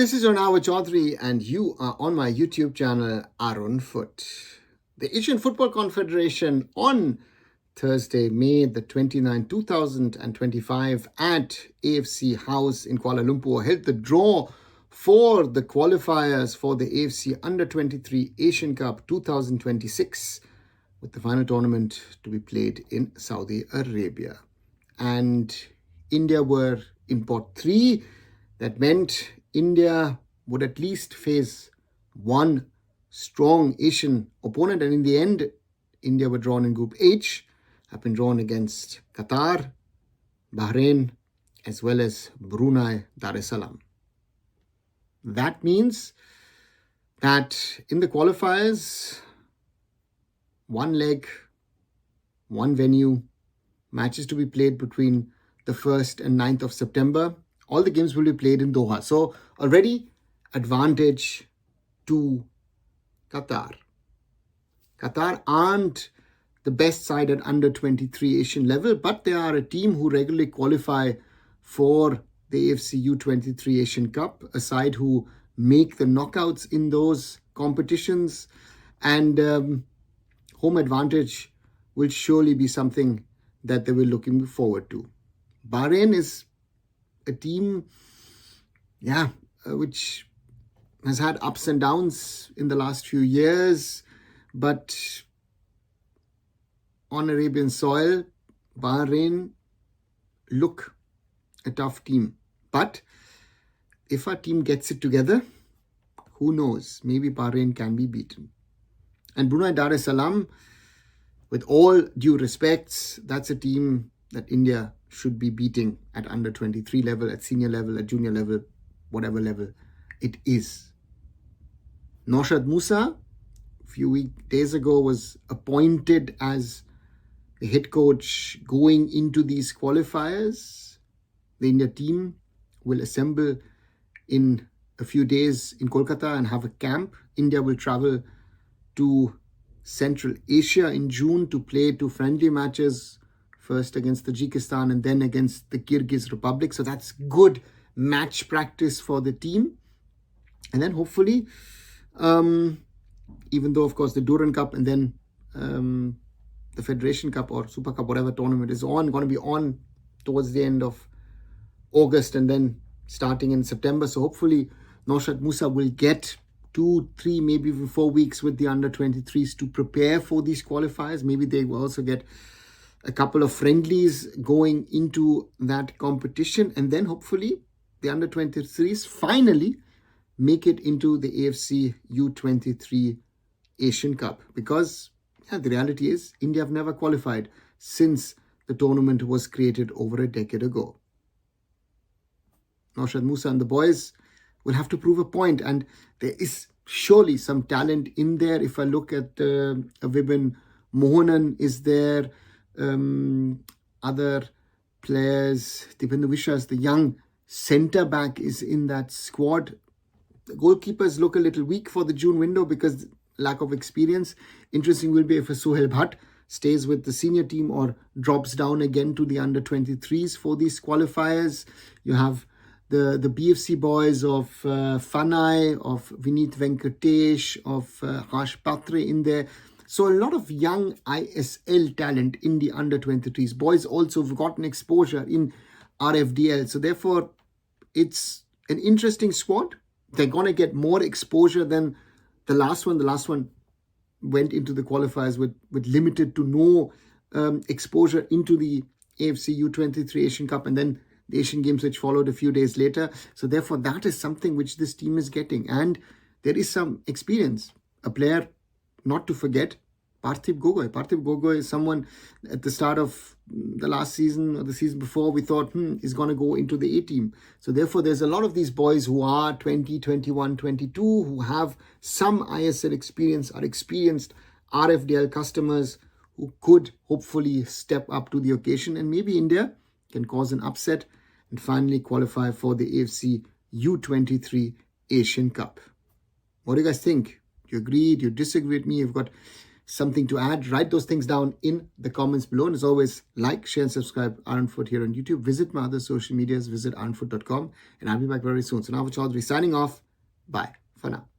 this is Arunava Chaudhuri and you are on my YouTube channel Arunfoot. The Asian Football Confederation on Thursday, May the 29th, 2025 at AFC House in Kuala Lumpur held the draw for the qualifiers for the AFC U23 Asian Cup 2026 with the final tournament to be played in Saudi Arabia. And India were in pot 3. That meant India would at least face one strong Asian opponent. And in the end, India were drawn in Group H, have been drawn against Qatar, Bahrain, as well as Brunei, Dar es Salaam. That means that in the qualifiers, one leg, one venue, matches to be played between the 1st and 9th of September. All the games will be played in Doha. So already advantage to Qatar. Qatar aren't the best side at under 23 Asian level, but they are a team who regularly qualify for the AFC U23 Asian Cup, a side who make the knockouts in those competitions. And home advantage will surely be something that they will looking forward to. Bahrain is a team, which has had ups and downs in the last few years, but on Arabian soil, Bahrain look a tough team. But if our team gets it together, who knows? Maybe Bahrain can be beaten. And Brunei Dar es Salaam, with all due respects, that's a team that India should be beating at under 23 level, at senior level, at junior level, whatever level it is. Naushad Musa, a few days ago, was appointed as the head coach going into these qualifiers. The India team will assemble in a few days in Kolkata and have a camp. India will travel to Central Asia in June to play 2 friendly matches, first against Tajikistan and then against the Kyrgyz Republic. So that's good match practice for the team. And then hopefully, even though, of course, the Duran Cup and then the Federation Cup or Super Cup, whatever tournament is going to be on towards the end of August and then starting in September. So hopefully, Naushad Musa will get 2, 3, maybe even 4 weeks with the under-23s to prepare for these qualifiers. Maybe they will also get a couple of friendlies going into that competition. And then hopefully the under-23s finally make it into the AFC U23 Asian Cup. Because the reality is India have never qualified since the tournament was created over a decade ago. Naushad Musa and the boys will have to prove a point. And there is surely some talent in there. If I look at Vibin Mohanan is there, other players, Dipendra Vishwas, the young centre back, is in that squad. The goalkeepers look a little weak for the June window because lack of experience. Interesting will be if a Suhail Bhatt stays with the senior team or drops down again to the under-23s for these qualifiers. You have the BFC boys of Fanai, of Vineet Venkatesh, of Harsh Patre in there. So a lot of young ISL talent in the under-23s. Boys also have gotten exposure in RFDL. So therefore, it's an interesting squad. They're going to get more exposure than the last one. The last one went into the qualifiers with limited to no exposure into the AFC U23 Asian Cup and then the Asian Games which followed a few days later. So therefore, that is something which this team is getting. And there is some experience. A player not to forget, Parthiv Gogoi. Parthiv Gogoi is someone at the start of the last season or the season before we thought is going to go into the A team. So therefore, there's a lot of these boys who are 20, 21, 22 who have some ISL experience, are experienced RFDL customers who could hopefully step up to the occasion. And maybe India can cause an upset and finally qualify for the AFC U23 Asian Cup. What do you guys think? Do you agree? Do you disagree with me? You've got something to add, write those things down in the comments below. And as always, like, share, and subscribe Arunfoot here on YouTube. Visit my other social medias, visit arunfoot.com, and I'll be back very soon. So Arunava Chaudhuri signing off. Bye for now.